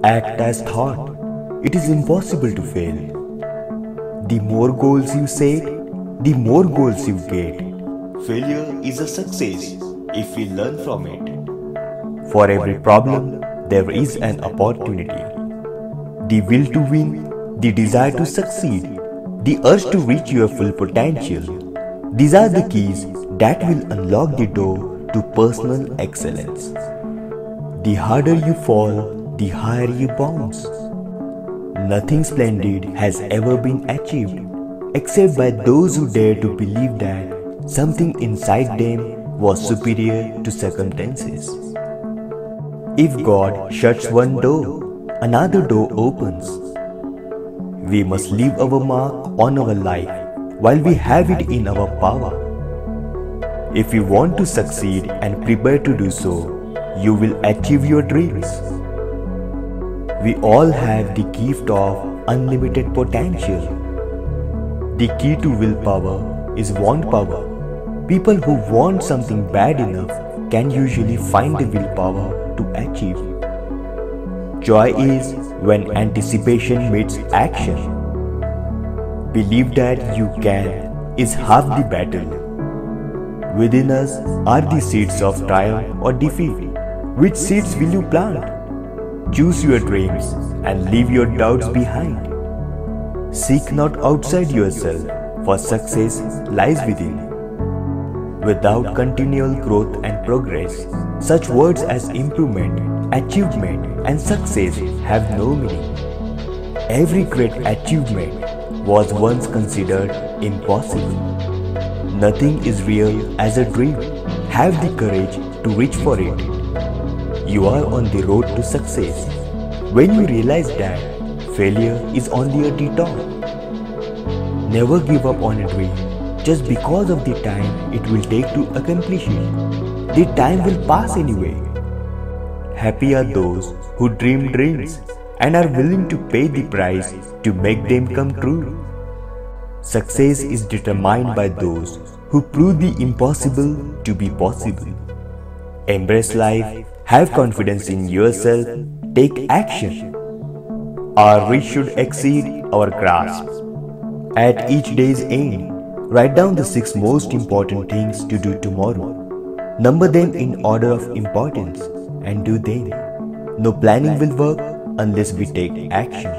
Act as thought. It is impossible to fail. The more goals you set, the more goals you get. Failure is a success if we learn from it. For every problem, there is an opportunity. The will to win, the desire to succeed, the urge to reach your full potential. These are the keys that will unlock the door to personal excellence. The harder you fall, the higher you bounce. Nothing splendid has ever been achieved except by those who dare to believe that something inside them was superior to circumstances. If God shuts one door, another door opens. We must leave our mark on our life while we have it in our power. If you want to succeed and prepare to do so, you will achieve your dreams. We all have the gift of unlimited potential. The key to willpower is want power. People who want something bad enough can usually find the willpower to achieve. Joy is when anticipation meets action. Believe that you can is half the battle. Within us are the seeds of triumph or defeat. Which seeds will you plant? Choose your dreams and leave your doubts behind. Seek not outside yourself, for success lies within. Without continual growth and progress, such words as improvement, achievement, and success have no meaning. Every great achievement was once considered impossible. Nothing is real as a dream. Have the courage to reach for it. You are on the road to success when you realize that failure is only a detour. Never give up on a dream just because of the time it will take to accomplish it. The time will pass anyway. Happy are those who dream dreams and are willing to pay the price to make them come true. Success is determined by those who prove the impossible to be possible. Embrace life, have confidence in yourself, take action. Our reach should exceed our grasp. At each day's end, write down the 6 most important things to do tomorrow. Number them in order of importance and do them. No planning will work unless we take action.